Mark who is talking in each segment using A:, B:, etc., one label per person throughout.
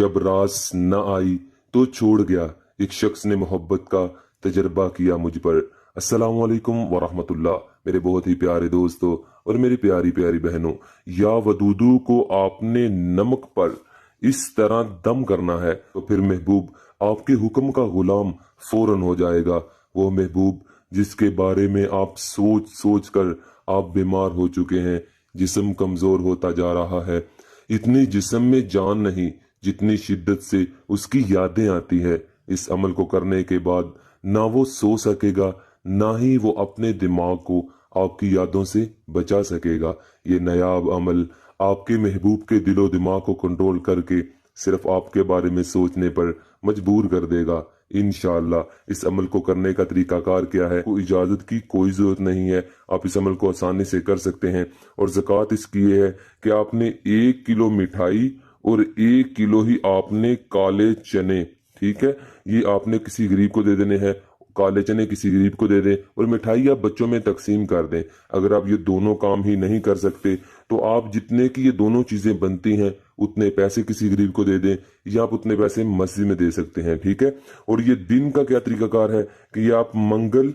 A: जब रास न आई तो छोड़ गया, एक शख्स ने मोहब्बत का तजर्बा किया मुझ पर। अस्सलाम वालेकुम वरहमतुल्लाह। मेरे बहुत ही प्यारे दोस्तों और मेरी प्यारी प्यारी बहनों, या वदूदू को आपने नमक पर इस तरह दम करना है तो फिर महबूब आपके हुक्म का गुलाम फौरन हो जाएगा। वो महबूब जिसके बारे में आप सोच सोच कर आप बीमार हो चुके हैं, जिस्म कमजोर होता जा रहा है, इतनी जिस्म में जान नहीं जितनी शिद्दत से उसकी यादें आती है। इस अमल को करने के बाद ना वो सो सकेगा, ना ही वो अपने दिमाग को आपकी यादों से बचा सकेगा। ये नायाब अमल आपके महबूब के दिलो दिमाग को कंट्रोल करके सिर्फ आपके बारे में सोचने पर मजबूर कर देगा। इंशाअल्लाह इस अमल को करने का तरीकाकार क्या है, कोई इजाजत की कोई जरूरत नहीं है, आप इस अमल को आसानी से कर सकते हैं। और ज़कात इसकी ये है कि आपने 1 किलो मिठाई और 1 किलो ही आपने काले चने, ठीक है, ये आपने किसी गरीब को दे देने हैं। काले चने किसी गरीब को दे दें और मिठाई आप बच्चों में तकसीम कर दें। अगर आप ये दोनों काम ही नहीं कर सकते तो आप जितने की ये दोनों चीजें बनती हैं उतने पैसे किसी गरीब को दे दें या आप उतने पैसे मस्जिद में दे सकते हैं, ठीक है। और ये दिन का क्या तरीकाकार है कि ये आप मंगल,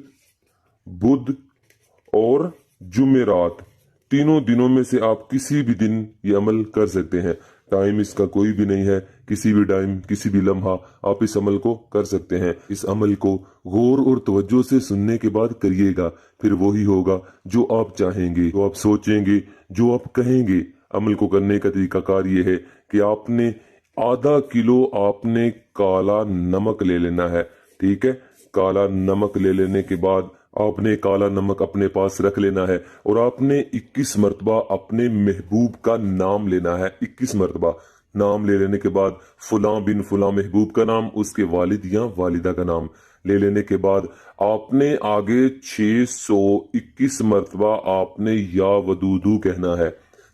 A: बुध और जुमेरात तीनों दिनों में से आप किसी भी दिन ये अमल कर सकते हैं। टाइम इसका कोई भी नहीं है, किसी भी टाइम किसी भी लम्हा आप इस अमल को कर सकते हैं। इस अमल को गौर और तवज्जो से सुनने के बाद करिएगा, फिर वही होगा जो आप चाहेंगे, जो आप सोचेंगे, जो आप कहेंगे। अमल को करने का तरीकाकार ये है कि आपने आधा किलो आपने काला नमक ले लेना है, ठीक है। काला नमक ले लेने के बाद आपने काला नमक अपने पास रख लेना है और आपने 21 मरतबा अपने महबूब का नाम लेना है। 21 मरतबा नाम ले लेने के बाद फुला बिन फुला महबूब का नाम, उसके वालिद या वालिदा का नाम ले लेने के बाद आपने आगे 621 मरतबा आपने या वदूदू कहना है,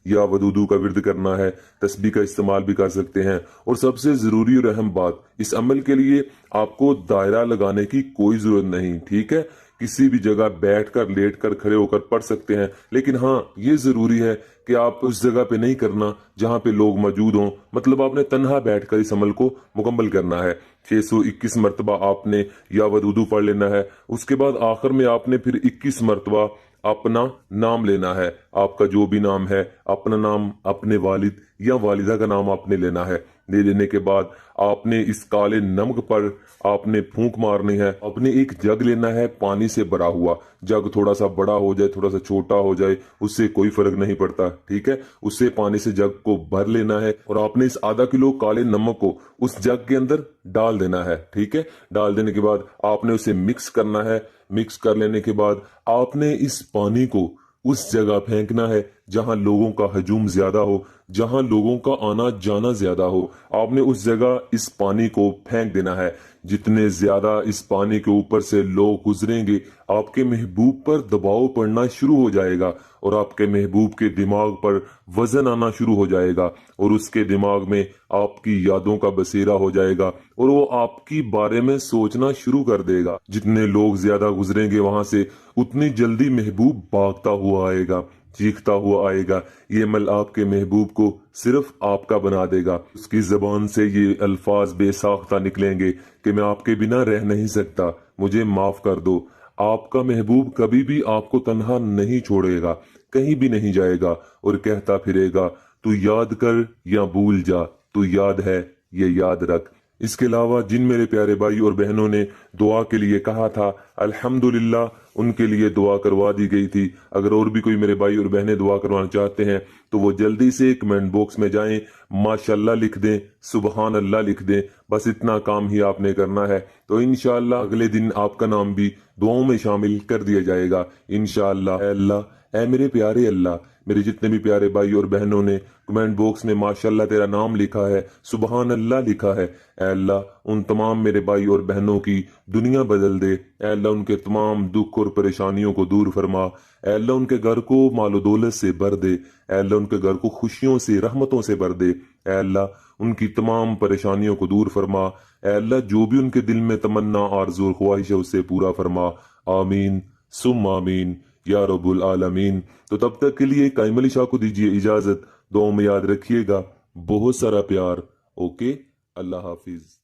A: या वदूदू का विर्द करना है। तस्बीह का इस्तेमाल भी कर सकते हैं। और सबसे जरूरी और अहम बात, इस अमल के लिए आपको दायरा लगाने की कोई जरूरत नहीं, ठीक है। किसी भी जगह बैठकर, लेटकर, खड़े होकर पढ़ सकते हैं, लेकिन हाँ ये जरूरी है कि आप उस जगह पे नहीं करना जहां पे लोग मौजूद हों। मतलब आपने तन्हा बैठकर इस अमल को मुकम्मल करना है। 621 मरतबा आपने या वदूदू पढ़ लेना है। उसके बाद आखिर में आपने फिर 21 मरतबा अपना नाम लेना है। आपका जो भी नाम है, अपना नाम, अपने वालिद या वालिदा का नाम आपने लेना है। ले लेने के बाद आपने इस काले नमक पर आपने फूंक मारनी है। अपने एक जग लेना है पानी से भरा हुआ। जग थोड़ा सा बड़ा हो जाए, थोड़ा सा छोटा हो जाए, उससे कोई फर्क नहीं पड़ता, ठीक है। उससे पानी से जग को भर लेना है और आपने इस आधा किलो काले नमक को उस जग के अंदर डाल देना है, ठीक है। डाल देने के बाद आपने उसे मिक्स करना है। मिक्स कर लेने के बाद आपने इस पानी को उस जगह फेंकना है जहां लोगों का हजूम ज्यादा हो, जहां लोगों का आना जाना ज्यादा हो। आपने उस जगह इस पानी को फेंक देना है। जितने ज्यादा इस पानी के ऊपर से लोग गुजरेंगे, आपके महबूब पर दबाव पड़ना शुरू हो जाएगा और आपके महबूब के दिमाग पर वजन आना शुरू हो जाएगा और उसके दिमाग में आपकी यादों का बसेरा हो जाएगा और वो आपकी बारे में सोचना शुरू कर देगा। जितने लोग ज्यादा गुजरेंगे वहां से, उतनी जल्दी महबूब भागता हुआ आएगा, चीखता हुआ आएगा। ये अमल आपके महबूब को सिर्फ आपका बना देगा। उसकी जबान से ये अल्फाज बेसाख्ता निकलेंगे कि मैं आपके बिना रह नहीं सकता, मुझे माफ कर दो। आपका महबूब कभी भी आपको तन्हा नहीं छोड़ेगा, कहीं भी नहीं जाएगा और कहता फिरेगा, तू याद कर या भूल जा, तू याद है ये याद रख। इसके अलावा जिन मेरे प्यारे भाई और बहनों ने दुआ के लिए कहा था, अल्हम्दुलिल्लाह उनके लिए दुआ करवा दी गई थी। अगर और भी कोई मेरे भाई और बहनें दुआ करवाना चाहते हैं तो वो जल्दी से कमेंट बॉक्स में जाएं, माशाल्लाह लिख दें, सुबहान अल्लाह लिख दें। बस इतना काम ही आपने करना है। तो इंशाअल्लाह अगले दिन आपका नाम भी दुआओं में शामिल कर दिया जाएगा इंशाअल्लाह। अल्लाह, ऐ मेरे प्यारे अल्लाह, मेरे जितने भी प्यारे भाई और बहनों ने कमेंट बॉक्स में माशाल्लाह तेरा नाम लिखा है, सुबहान अल्लाह लिखा है, ऐ अल्लाह उन तमाम मेरे भाई और बहनों की दुनिया बदल दे। ऐ अल्लाह उनके तमाम दुख और परेशानियों को दूर फरमा। ऐ अल्लाह उनके घर को मालो दौलत से भर दे। ऐ अल्लाह उनके घर को खुशियों से, रहमतों से भर दे। ऐ अल्लाह उनकी तमाम परेशानियों को दूर फरमा। ऐ अल्लाह जो भी उनके दिल में तमन्ना, आरज़ू और ख्वाहिश है उसे पूरा फरमा। आमीन सुम आमीन या रब्बुल आलमीन। तो तब तक के लिए काइम अली शाह को दीजिए इजाजत। दुआ में याद रखिएगा। बहुत सारा प्यार। ओके। اللہ حافظ.